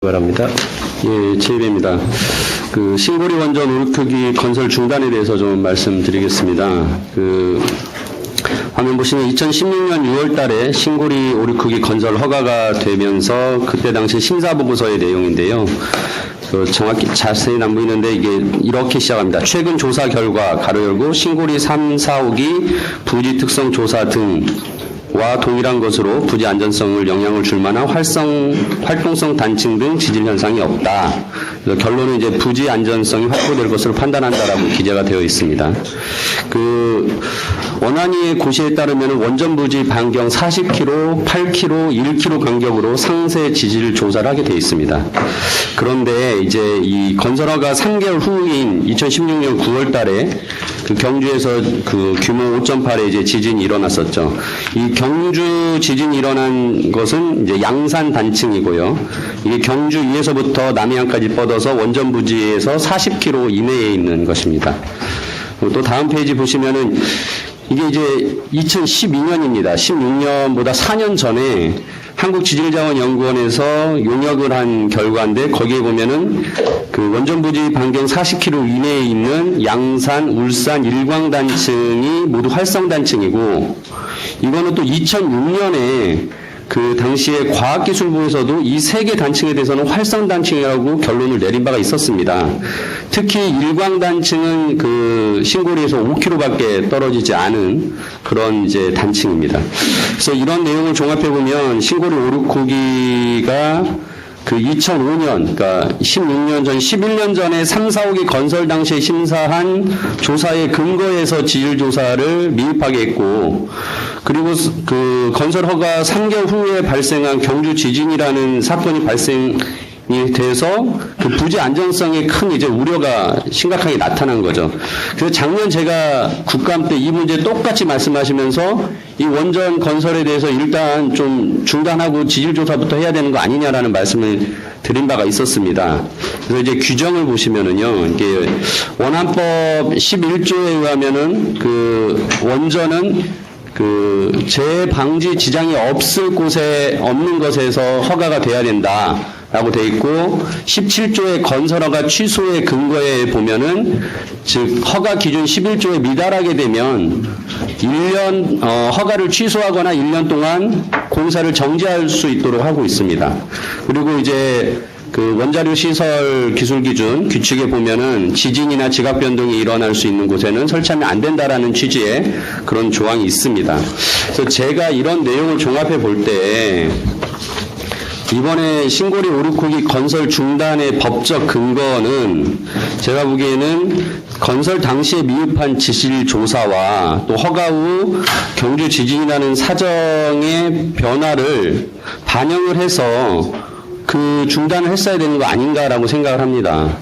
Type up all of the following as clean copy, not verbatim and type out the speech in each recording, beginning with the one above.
바랍니다. 예, 제입입니다. 신고리 원전 오르크기 건설 중단에 대해서 좀 말씀드리겠습니다. 화면 보시면 2016년 6월 달에 신고리 오르크기 건설 허가가 되면서 그때 당시 심사보고서의 내용인데요. 정확히 자세히는 안 보이는데 이게 이렇게 시작합니다. 최근 조사 결과 가로 열고 신고리 3, 4, 5기 부지 특성 조사 등과 동일한 것으로 부지 안전성을 영향을 줄 만한 활동성 단층 등 지질 현상이 없다. 그래서 결론은 이제 부지 안전성이 확보될 것으로 판단한다라고 기재가 되어 있습니다. 원안위의 고시에 따르면 원전 부지 반경 40km, 8km, 1km 간격으로 상세 지질 조사를 하게 되어 있습니다. 그런데 이제 이 건설허가 3개월 후인 2016년 9월 달에 경주에서 규모 5.8의 이제 지진이 일어났었죠. 이 경주 지진이 일어난 것은 이제 양산 단층이고요. 이게 경주 위에서부터 남해안까지 뻗어서 원전 부지에서 40km 이내에 있는 것입니다. 또 다음 페이지 보시면은 이게 이제 2012년입니다. 16년보다 4년 전에 한국지질자원연구원에서 용역을 한 결과인데 거기에 보면은 원전부지 반경 40km 이내에 있는 양산, 울산, 일광단층이 모두 활성단층이고 이거는 또 2006년에 당시에 과학기술부에서도 이 세 개 단층에 대해서는 활성단층이라고 결론을 내린 바가 있었습니다. 특히 일광단층은 신고리에서 5km밖에 떨어지지 않은 그런 이제 단층입니다. 그래서 이런 내용을 종합해보면 신고리 오르코기가 2005년, 그러니까 16년 전, 11년 전에 3, 4, 5기 건설 당시에 심사한 조사의 근거에서 지질조사를 미흡하게 했고, 그리고 건설 허가 3개월 후에 발생한 경주 지진이라는 사건이 발생이 돼서 부지 안전성에 큰 이제 우려가 심각하게 나타난 거죠. 그래서 작년 제가 국감 때 이 문제 똑같이 말씀하시면서 이 원전 건설에 대해서 일단 좀 중단하고 지질조사부터 해야 되는 거 아니냐라는 말씀을 드린 바가 있었습니다. 그래서 이제 규정을 보시면은요, 이게 원안법 11조에 의하면은 원전은 재방지 지장이 없는 것에서 허가가 돼야 된다. 라고 되어 있고 17조의 건설허가 취소의 근거에 보면은 즉 허가 기준 11조에 미달하게 되면 1년 허가를 취소하거나 1년 동안 공사를 정지할 수 있도록 하고 있습니다. 그리고 이제 원자료 시설 기술 기준 규칙에 보면은 지진이나 지각 변동이 일어날 수 있는 곳에는 설치하면 안 된다라는 취지의 그런 조항이 있습니다. 그래서 제가 이런 내용을 종합해 볼 때 이번에 신고리 오르코기 건설 중단의 법적 근거는 제가 보기에는 건설 당시에 미흡한 지질 조사와 또 허가 후 경주 지진이라는 사정의 변화를 반영을 해서 중단을 했어야 되는 거 아닌가라고 생각을 합니다.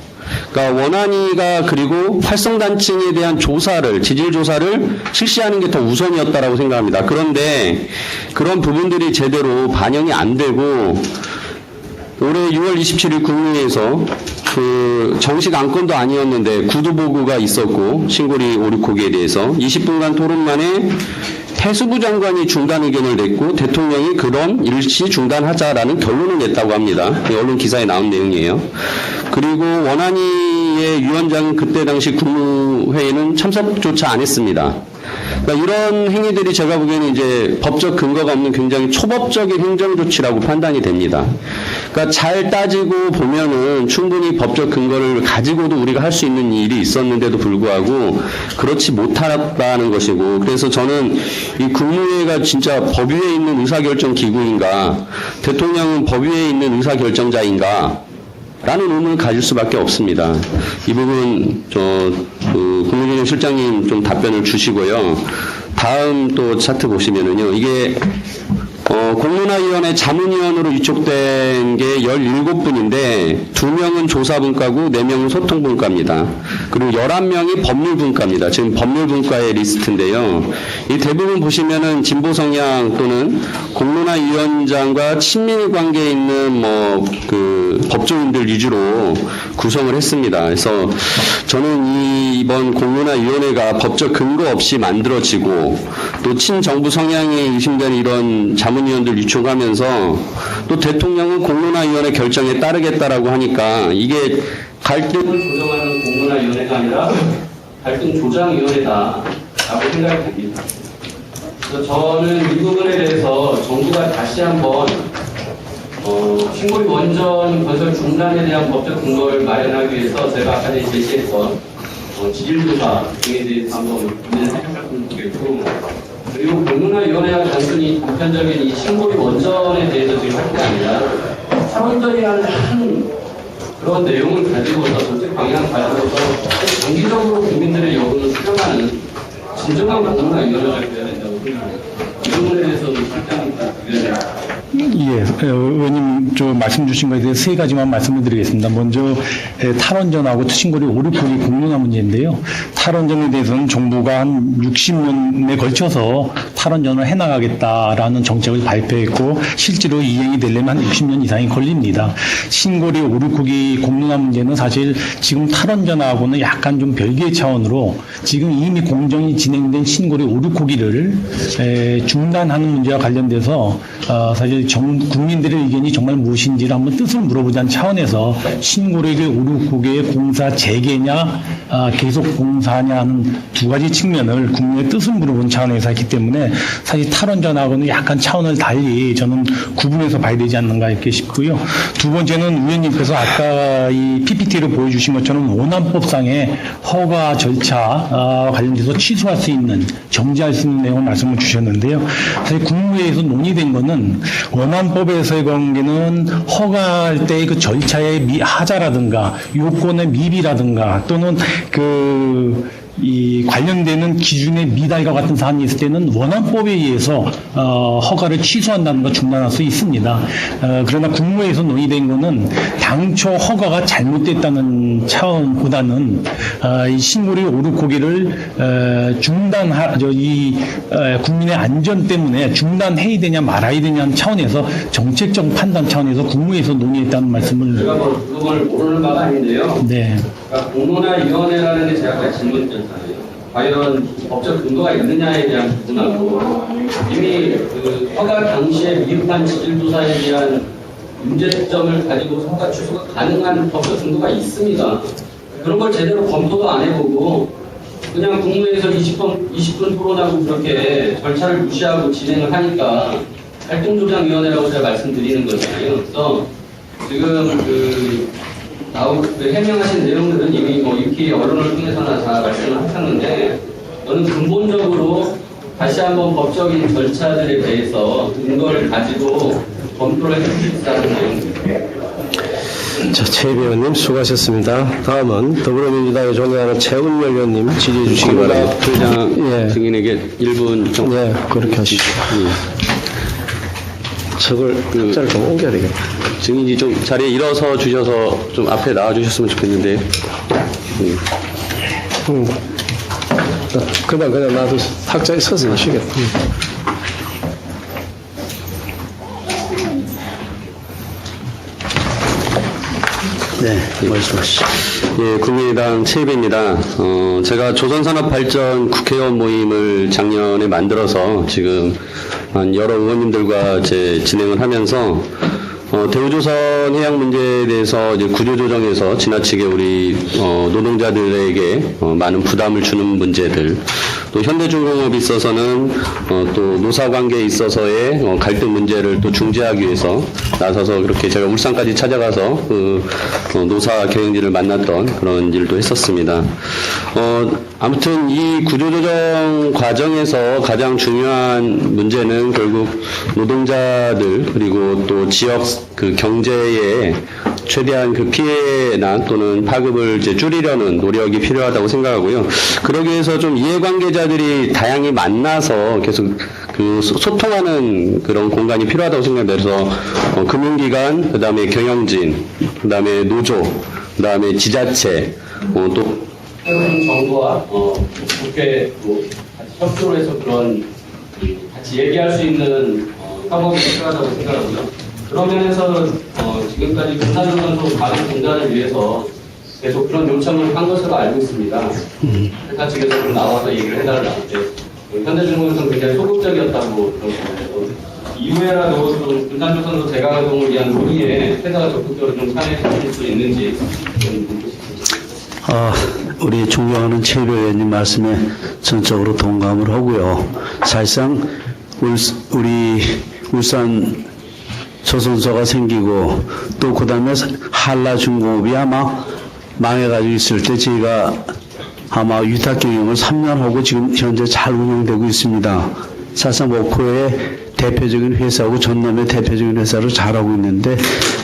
그러니까 원안위가 그리고 활성단층에 대한 지질 조사를 실시하는 게 더 우선이었다라고 생각합니다. 그런데 그런 부분들이 제대로 반영이 안 되고 올해 6월 27일 국무회의에서 정식 안건도 아니었는데 구두보고가 있었고 신고리 오르코기에 대해서 20분간 토론 만에 해수부 장관이 중단 의견을 냈고 대통령이 그럼 일시 중단하자라는 결론을 냈다고 합니다. 언론 기사에 나온 내용이에요. 그리고 원안위의 위원장은 그때 당시 국무회의는 참석조차 안 했습니다. 그러니까 이런 행위들이 제가 보기에는 이제 법적 근거가 없는 굉장히 초법적인 행정조치라고 판단이 됩니다. 그러니까 잘 따지고 보면은 충분히 법적 근거를 가지고도 우리가 할 수 있는 일이 있었는데도 불구하고 그렇지 못하다는 것이고 그래서 저는 이 국무회의가 진짜 법 위에 있는 의사결정 기구인가 대통령은 법 위에 있는 의사결정자인가 라는 의문을 가질 수밖에 없습니다. 이 부분 국무진행 실장님 좀 답변을 주시고요. 다음 또 차트 보시면은요. 이게 공론화위원회 자문위원으로 위촉된 게 17분인데 2명은 조사분과고 4명은 소통분과입니다. 그리고 11명이 법률분과입니다. 지금 법률분과의 리스트인데요. 이 대부분 보시면은 진보 성향 또는 공론화위원장과 친밀 관계에 있는 법조인들 위주로 구성을 했습니다. 그래서 저는 이번 공론화위원회가 법적 근거 없이 만들어지고 또 친정부 성향이 의심되는 이런 자문위원들 의원들 요청하면서 또 대통령은 공론화위원회 결정에 따르겠다라고 하니까 이게 갈등을 조정하는 공론화위원회가 아니라 갈등 조장위원회다라고 생각이 됩니다. 그래서 저는 이 부분에 대해서 정부가 다시 한번 신고리 원전 건설 중단에 대한 법적 근거를 마련하기 위해서 제가 아까 전에 제시했던 지질조사 등에 대해서 한번 문제를 생각했으면 좋겠고, 그리고 공론화위원회가 단순히 단편적인 이 신고리 원전에 대해서 지금 할 게 아니라 탈원전이라는 큰 그런 내용을 가지고서 정책 방향을 가지고서 장기적으로 국민들의 여론을 수렴하는 진정한 공론화위원회가 되어야 된다고 생각합니다. 이 부분에 대해서는 실장님 의견을. 예, 의원님 말씀 주신 것에 대해서 세 가지만 말씀을 드리겠습니다. 먼저 탈원전하고 신고리 5, 6호기 공론화 문제인데요. 탈원전에 대해서는 정부가 한 60년에 걸쳐서 탈원전을 해나가겠다라는 정책을 발표했고 실제로 이행이 되려면 한 60년 이상이 걸립니다. 신고리 5, 6호기 공론화 문제는 사실 지금 탈원전하고는 약간 좀 별개의 차원으로 지금 이미 공정이 진행된 신고리 5, 6호기를 중단하는 문제와 관련돼서 사실 국민들의 의견이 정말 무엇인지를 한번 뜻을 물어보자는 차원에서 신고리를 5, 6호기의 공사 재개냐 계속 공사하냐 하는 두 가지 측면을 국민의 뜻을 물어본 차원에서 했기 때문에 사실 탈원전하고는 약간 차원을 달리 저는 구분해서 봐야 되지 않는가 이렇게 싶고요. 두 번째는 위원님께서 아까 이 PPT로 보여주신 것처럼 원안법상의 허가 절차 관련돼서 취소할 수 있는 정지할 수 있는 내용을 말씀을 주셨는데요. 사실 국무회의에서 논의된 거는 원안법에서의 관계는 허가할 때의 그 절차의 하자라든가 요건의 미비라든가 또는 이 관련되는 기준의 미달과 같은 사안이 있을 때는 원안법에 의해서 허가를 취소한다든가 중단할 수 있습니다. 그러나 국무회에서 논의된 것은 당초 허가가 잘못됐다는 차원보다는 이 신고리 5, 6호기를 국민의 안전 때문에 중단해야 되냐 말아야 되냐는 차원에서 정책적 판단 차원에서 국무회에서 논의했다는 말씀을. 제가 그걸 모르는 바가 아닌데요. 네. 그러니까 공론화위원회라는 게 제가 아까 질문드렸잖아요. 과연 법적 근거가 있느냐에 대한 부분하고 이미 허가 당시에 미흡한 지질조사에 대한 문제점을 가지고 허가 취소가 가능한 법적 근거가 있습니다. 그런 걸 제대로 검토도 안 해보고 그냥 국무회에서 20분 토론하고 그렇게 절차를 무시하고 진행을 하니까 갈등조장위원회라고 제가 말씀드리는 거잖아요. 그래서 지금 해명하신 내용들은 이미 이렇게 언론을 통해서나 다 말씀을 하셨는데, 저는 근본적으로 다시 한번 법적인 절차들에 대해서 근거를 가지고 검토를 해주시라는 내용입니다. 자, 최 의원님 수고하셨습니다. 다음은 더불어민주당에 존경하는 최은열 의원님 질의해 주시기 바랍니다. 부회장 증인에게 1분 정도. 네, 그렇게 하시죠. 저걸 자를 좀 옮겨야 되겠다. 증인이 좀 자리에 일어서 주셔서 좀 앞에 나와 주셨으면 좋겠는데. 그냥 놔둬. 탁자에 서서 하시겠다. 네, 말씀하시죠. 예, 국민의당 최입입니다. 제가 조선산업발전 국회의원 모임을 작년에 만들어서 지금 여러 의원님들과 진행을 하면서 대우조선 해양 문제에 대해서 이제 구조조정에서 지나치게 우리 노동자들에게 많은 부담을 주는 문제들, 또 현대중공업에 있어서는 또 노사관계에 있어서의 갈등 문제를 또 중재하기 위해서 나서서 그렇게 제가 울산까지 찾아가서 노사 경영진을 만났던 그런 일도 했었습니다. 아무튼 이 구조조정 과정에서 가장 중요한 문제는 결국 노동자들 그리고 또 지역 경제에 최대한 피해나 또는 파급을 줄이려는 노력이 필요하다고 생각하고요. 그러기 위해서 좀 이해관계자들이 다양히 만나서 계속 소통하는 그런 공간이 필요하다고 생각합니다. 그래서 금융기관, 그 다음에 경영진, 그 다음에 노조, 그 다음에 지자체, 또 새로운 정부와 국회 같이 협조를 해서 그런 같이 얘기할 수 있는 협업이 필요하다고 생각하고요. 그런 면에서 지금까지 군사조선소 가동 중단을 위해서 계속 그런 요청을 한 것으로 알고 있습니다. 회사 측에서 좀 나와서 얘기를 해달라고. 현대중공업은 굉장히 소극적이었다고 그러시는데 이후에라도 좀 분산조선소 재가동을 위한 논의에 회사가 적극적으로 좀 참여해 줄 수 있는지 좀 묻고 싶습니다. 우리 존경하는 최일호 의원님 말씀에 전적으로 동감을 하고요. 사실상 우리 울산 조선소가 생기고 또 그다음에 한라중공업이 아마 망해가지고 있을 때 저희가 아마 위탁경영을 3년 하고 지금 현재 잘 운영되고 있습니다. 사실상 목포의 대표적인 회사고 전남의 대표적인 회사로 잘하고 있는데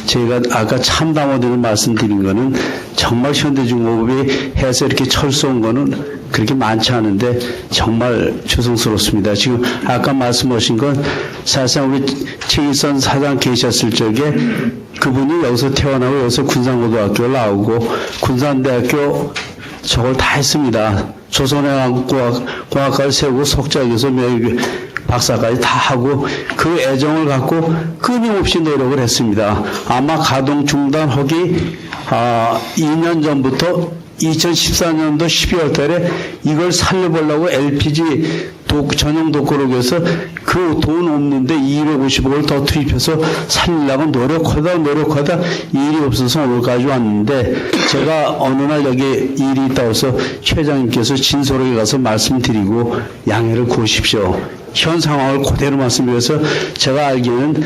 제가 아까 참담어들을 말씀드린 거는 정말 현대중공업이 해서 이렇게 철수한 거는 그렇게 많지 않은데 정말 죄송스럽습니다. 지금 아까 말씀하신 건 사실상 우리 최일선 사장 계셨을 적에 그분이 여기서 태어나고 여기서 군산고등학교 나오고 군산대학교 저걸 다 했습니다. 조선해양공학과를 세우고 석자에서 박사까지 다 하고 그 애정을 갖고 끊임없이 노력을 했습니다. 아마 가동 중단하기 2년 전부터 2014년도 12월 달에 이걸 살려보려고 LPG 전용 독거록에서 그 돈 없는데 250억을 더 투입해서 살리려고 노력하다 일이 없어서 오늘까지 왔는데 제가 어느 날 여기 일이 있다고 해서 회장님께서 진솔하게 가서 말씀드리고 양해를 구하십시오. 현 상황을 그대로 말씀드려서 제가 알기에는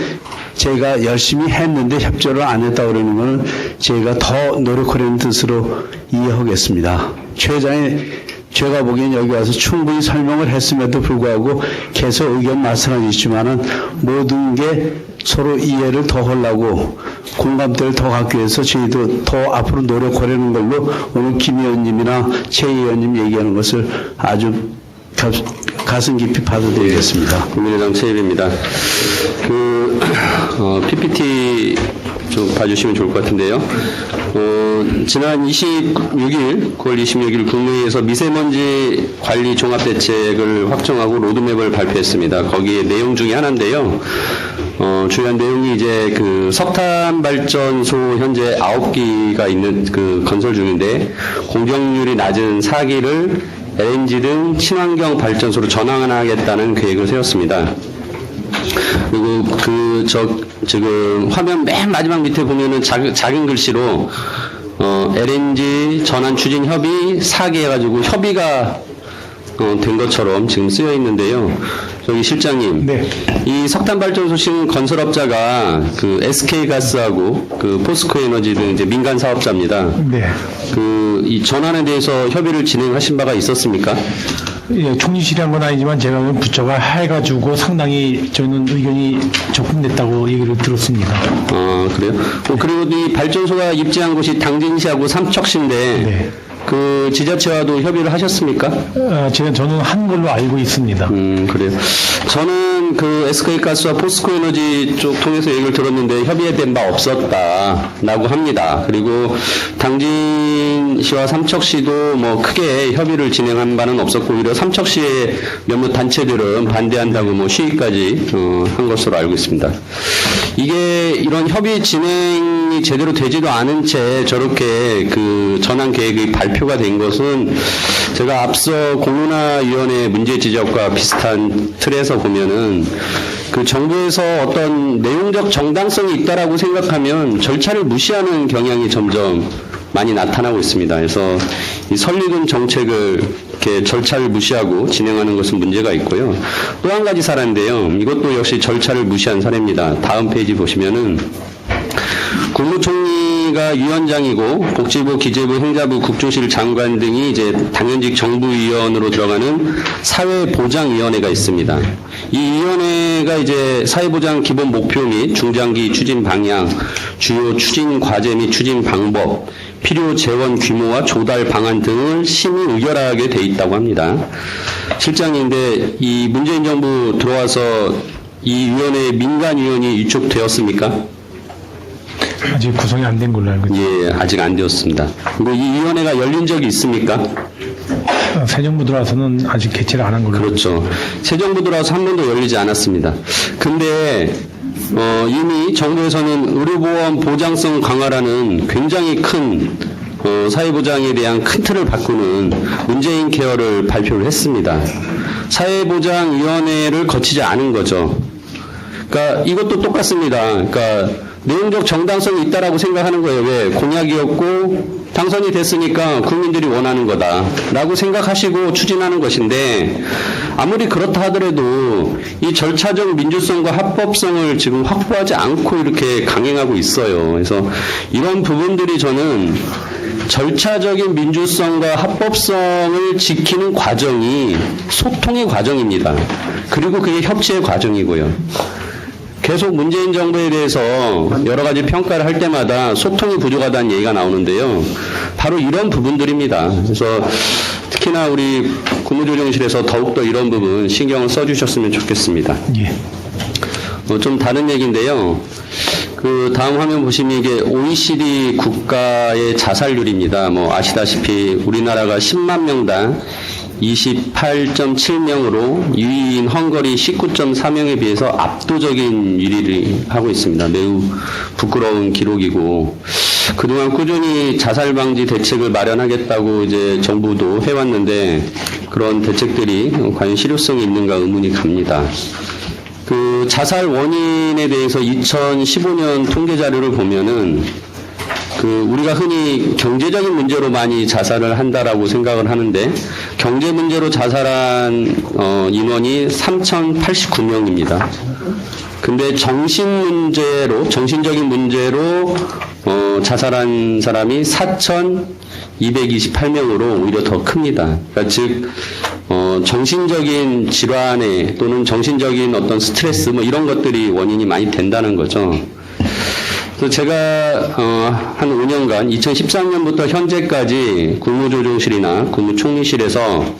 제가 열심히 했는데 협조를 안 했다고 그러는 것은 제가 더 노력하려는 뜻으로 이해하겠습니다. 최 회장이 제가 보기엔 여기 와서 충분히 설명을 했음에도 불구하고 계속 의견 말씀해 주시지만은 모든 게 서로 이해를 더 하려고 공감대를 더 갖기 위해서 저희도 더 앞으로 노력하려는 걸로 오늘 김 의원님이나 최 의원님 얘기하는 것을 아주 가슴 깊이 받아들이겠습니다. 국민의당 최일입니다. PPT 좀 봐주시면 좋을 것 같은데요. 지난 9월 26일 국무회의에서 미세먼지 관리 종합대책을 확정하고 로드맵을 발표했습니다. 거기에 내용 중에 하나인데요. 주요한 내용이 이제 그 석탄 발전소 현재 9기가 있는 그 건설 중인데 공정률이 낮은 4기를 LNG 등 친환경 발전소로 전환하겠다는 계획을 세웠습니다. 그리고 지금 화면 맨 마지막 밑에 보면은 작은 글씨로 LNG 전환 추진 협의 4기 해가지고 협의가 된 것처럼 지금 쓰여 있는데요. 저기 실장님, 네. 이 석탄 발전소 건설업자가 그 SK가스하고 그 포스코에너지 등 이제 민간 사업자입니다. 네. 이 전환에 대해서 협의를 진행하신 바가 있었습니까? 예, 총리실이 한 건 아니지만 제가 부처가 해가지고 상당히 저는 의견이 적분됐다고 얘기를 들었습니다. 그래요? 그리고 이 발전소가 입지한 곳이 당진시하고 삼척시인데 네. 그 지자체와도 협의를 하셨습니까? 저는 한 걸로 알고 있습니다. 그래요. 저는 그 SK가스와 포스코에너지 쪽 통해서 얘기를 들었는데 협의된 바 없었다라고 합니다. 그리고 당진시와 삼척시도 뭐 크게 협의를 진행한 바는 없었고 오히려 삼척시의 몇몇 단체들은 반대한다고 뭐 시위까지 한 것으로 알고 있습니다. 이게 이런 협의 진행이 제대로 되지도 않은 채 저렇게 그 전환 계획이 발표가 된 것은 제가 앞서 공론화위원회 문제 지적과 비슷한 틀에서 보면은 그 정부에서 어떤 내용적 정당성이 있다라고 생각하면 절차를 무시하는 경향이 점점 많이 나타나고 있습니다. 그래서 이 설리금 정책을 이렇게 절차를 무시하고 진행하는 것은 문제가 있고요. 또 한 가지 사례인데요. 이것도 역시 절차를 무시한 사례입니다. 다음 페이지 보시면은 국무총리가 위원장이고 복지부, 기재부, 행자부, 국조실 장관 등이 이제 당연직 정부위원으로 들어가는 사회보장위원회가 있습니다. 이 위원회가 이제 사회보장 기본 목표 및 중장기 추진 방향, 주요 추진 과제 및 추진 방법, 필요 재원 규모와 조달 방안 등을 심의 의결하게 돼 있다고 합니다. 실장님인데 이 문재인 정부 들어와서 이 위원회에 민간위원이 유촉되었습니까? 아직 구성이 안 된 걸로 알고 있습니다. 예, 아직 안 되었습니다. 그리고 이 위원회가 열린 적이 있습니까? 새 정부 들어와서는 아직 개최를 안 한 걸로. 그렇죠. 새 정부 들어와서 한 번도 열리지 않았습니다. 근데 이미 정부에서는 의료보험 보장성 강화라는 굉장히 큰 사회보장에 대한 큰 틀을 바꾸는 문재인 케어를 발표를 했습니다. 사회보장위원회를 거치지 않은 거죠. 그러니까 이것도 똑같습니다. 그러니까 내용적 정당성이 있다라고 생각하는 거예요. 왜? 공약이었고 당선이 됐으니까 국민들이 원하는 거다라고 생각하시고 추진하는 것인데 아무리 그렇다 하더라도 이 절차적 민주성과 합법성을 지금 확보하지 않고 이렇게 강행하고 있어요. 그래서 이런 부분들이 저는 절차적인 민주성과 합법성을 지키는 과정이 소통의 과정입니다. 그리고 그게 협치의 과정이고요. 계속 문재인 정부에 대해서 여러 가지 평가를 할 때마다 소통이 부족하다는 얘기가 나오는데요. 바로 이런 부분들입니다. 그래서 특히나 우리 국무조정실에서 더욱더 이런 부분 신경을 써주셨으면 좋겠습니다. 예. 좀 다른 얘기인데요. 그 다음 화면 보시면 이게 OECD 국가의 자살률입니다. 뭐 아시다시피 우리나라가 10만 명당 28.7명으로 2위인 헝가리 19.4명에 비해서 압도적인 1위를 하고 있습니다. 매우 부끄러운 기록이고 그동안 꾸준히 자살 방지 대책을 마련하겠다고 이제 정부도 해왔는데 그런 대책들이 과연 실효성이 있는가 의문이 갑니다. 그 자살 원인에 대해서 2015년 통계 자료를 보면은 그 우리가 흔히 경제적인 문제로 많이 자살을 한다라고 생각을 하는데 경제 문제로 자살한 인원이 3,089명입니다. 근데 정신적인 문제로 자살한 사람이 4,228명으로 오히려 더 큽니다. 그러니까 즉 정신적인 질환에 또는 정신적인 어떤 스트레스 뭐 이런 것들이 원인이 많이 된다는 거죠. 그래서 제가 한 5년간 2013년부터 현재까지 국무조정실이나 국무총리실에서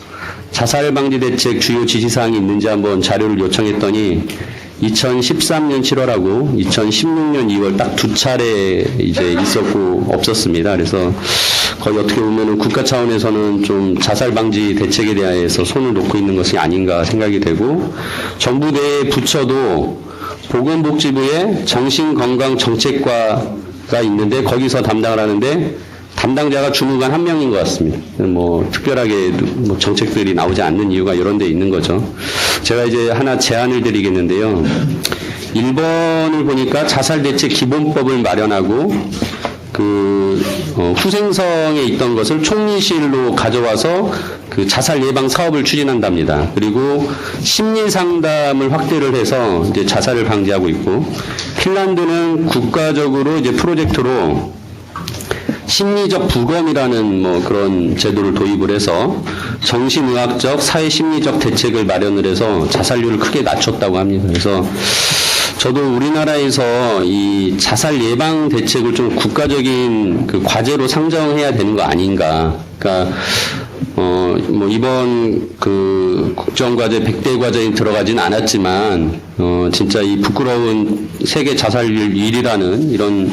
자살방지 대책 주요 지시사항이 있는지 한번 자료를 요청했더니 2013년 7월하고 2016년 2월 딱 두 차례 이제 있었고 없었습니다. 그래서 거의 어떻게 보면은 국가 차원에서는 좀 자살 방지 대책에 대해서 손을 놓고 있는 것이 아닌가 생각이 되고 정부 내 부처도 보건복지부에 정신건강정책과가 있는데 거기서 담당을 하는데 담당자가 주무관 한 명인 것 같습니다. 뭐 특별하게 뭐 정책들이 나오지 않는 이유가 이런 데 있는 거죠. 제가 이제 하나 제안을 드리겠는데요. 1번을 보니까 자살대책 기본법을 마련하고 후생성에 있던 것을 총리실로 가져와서 그 자살 예방 사업을 추진한답니다. 그리고 심리 상담을 확대를 해서 이제 자살을 방지하고 있고 핀란드는 국가적으로 이제 프로젝트로 심리적 부검이라는 뭐 그런 제도를 도입을 해서 정신의학적, 사회심리적 대책을 마련을 해서 자살률을 크게 낮췄다고 합니다. 그래서 저도 우리나라에서 이 자살 예방 대책을 좀 국가적인 그 과제로 상정해야 되는 거 아닌가. 그러니까 뭐 이번 그 국정과제 100대 과제에 들어가진 않았지만 진짜 이 부끄러운 세계 자살률 1위라는 이런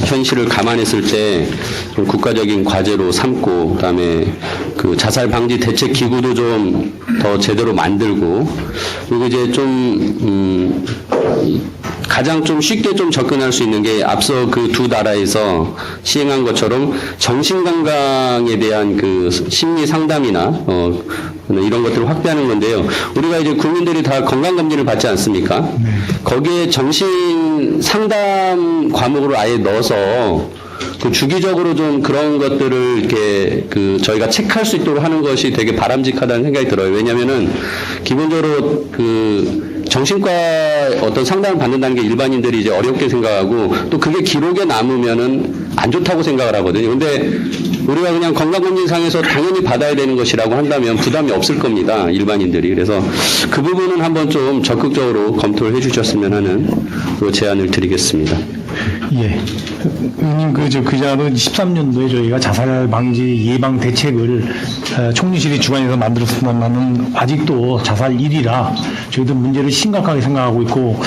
현실을 감안했을 때 좀 국가적인 과제로 삼고 그다음에 그 자살 방지 대책 기구도 좀 더 제대로 만들고 그리고 이제 좀 가장 좀 쉽게 좀 접근할 수 있는 게 앞서 그 두 나라에서 시행한 것처럼 정신건강에 대한 그 심리 상담이나 이런 것들을 확대하는 건데요. 우리가 이제 국민들이 다 건강검진을 받지 않습니까? 거기에 정신 상담 과목으로 아예 넣어서 그 주기적으로 좀 그런 것들을 이렇게 그 저희가 체크할 수 있도록 하는 것이 되게 바람직하다는 생각이 들어요. 왜냐면은 기본적으로 그 정신과 어떤 상담을 받는다는 게 일반인들이 이제 어렵게 생각하고 또 그게 기록에 남으면은 안 좋다고 생각을 하거든요. 근데 우리가 그냥 건강검진상에서 당연히 받아야 되는 것이라고 한다면 부담이 없을 겁니다. 일반인들이. 그래서 그 부분은 한번 좀 적극적으로 검토를 해 주셨으면 하는 그 제안을 드리겠습니다. 예. 의원님, 그 자로 13년도에 저희가 자살 방지 예방 대책을 총리실이 주관해서 만들었습니다만은 아직도 자살 1위라 저희도 문제를 심각하게 생각하고 있고,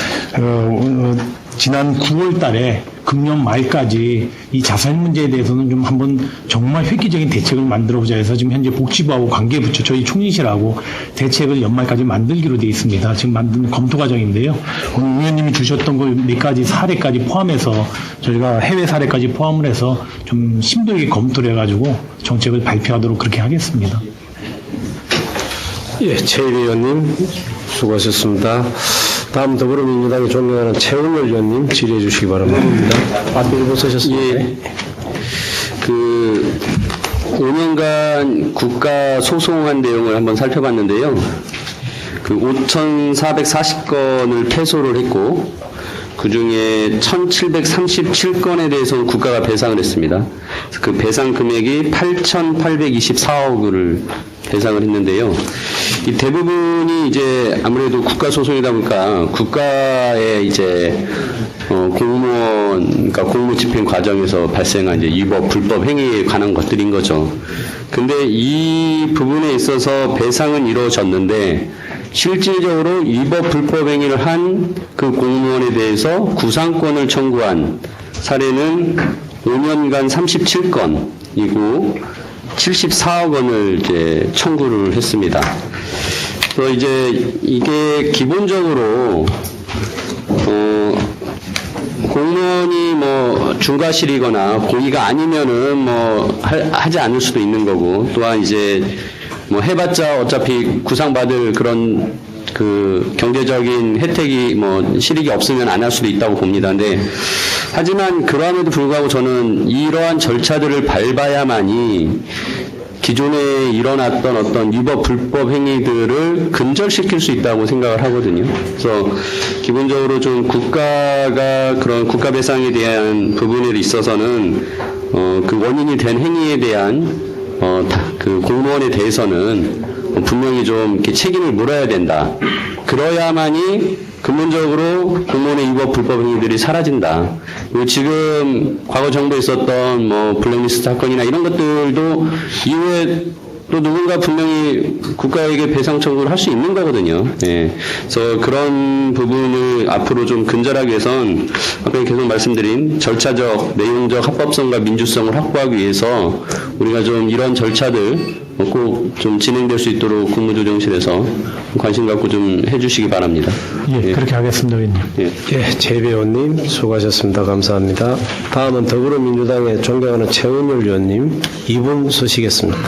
지난 9월 달에 금년 말까지 이 자살 문제에 대해서는 좀 한번 정말 획기적인 대책을 만들어보자 해서 지금 현재 복지부하고 관계부처 저희 총리실하고 대책을 연말까지 만들기로 되어 있습니다. 지금 만드는 검토 과정인데요. 오늘 의원님이 주셨던 그 몇 가지 사례까지 포함해서 저희가 해외 사례까지 포함을 해서 좀 심도 있게 검토를 해가지고 정책을 발표하도록 그렇게 하겠습니다. 예, 최 의원님 수고하셨습니다. 다음 더불어민주당의 존경하는 최은열 의원님 질의해 주시기 바랍니다. 앞에 일부 쓰셨습니다. 예. 그 5년간 국가 소송한 내용을 한번 살펴봤는데요. 그 5,440건을 패소를 했고 그 중에 1,737건에 대해서는 국가가 배상을 했습니다. 그 배상 금액이 8,824억을 배상을 했는데요. 이 대부분이 이제 아무래도 국가 소송이다 보니까 국가의 이제 공무원, 그러니까 공무 집행 과정에서 발생한 이제 위법, 불법 행위에 관한 것들인 거죠. 근데 이 부분에 있어서 배상은 이루어졌는데 실질적으로 위법, 불법 행위를 한 그 공무원에 대해서 구상권을 청구한 사례는 5년간 37건이고 74억 원을 이제 청구를 했습니다. 그래서 이제 이게 기본적으로 공무원이 뭐 중과실이거나 고의가 아니면은 뭐 하지 않을 수도 있는 거고, 또한 이제 뭐 해봤자 어차피 구상받을 그런 그 경제적인 혜택이 뭐 실익이 없으면 안 할 수도 있다고 봅니다. 근데 하지만 그러함에도 불구하고 저는 이러한 절차들을 밟아야만이 기존에 일어났던 어떤 위법 불법 행위들을 근절시킬 수 있다고 생각을 하거든요. 그래서 기본적으로 좀 국가가 그런 국가 배상에 대한 부분에 있어서는 그 원인이 된 행위에 대한 그 공무원에 대해서는 분명히 좀 이렇게 책임을 물어야 된다. 그러야만이 근본적으로 공무원의 위법 불법 행위들이 사라진다. 그리고 지금 과거 정부에 있었던 뭐 블랙리스트 사건이나 이런 것들도 이후에 또 누군가 분명히 국가에게 배상 청구를 할 수 있는 거거든요. 예. 그래서 그런 부분을 앞으로 좀 근절하기 위해선 아까 계속 말씀드린 절차적, 내용적 합법성과 민주성을 확보하기 위해서 우리가 좀 이런 절차들 꼭 좀 진행될 수 있도록 국무조정실에서 관심 갖고 좀 해주시기 바랍니다. 예, 그렇게 하겠습니다, 의원님. 예. 예, 최배우님 수고하셨습니다. 감사합니다. 다음은 더불어민주당의 존경하는 최은열 의원님 2분 쓰시겠습니다.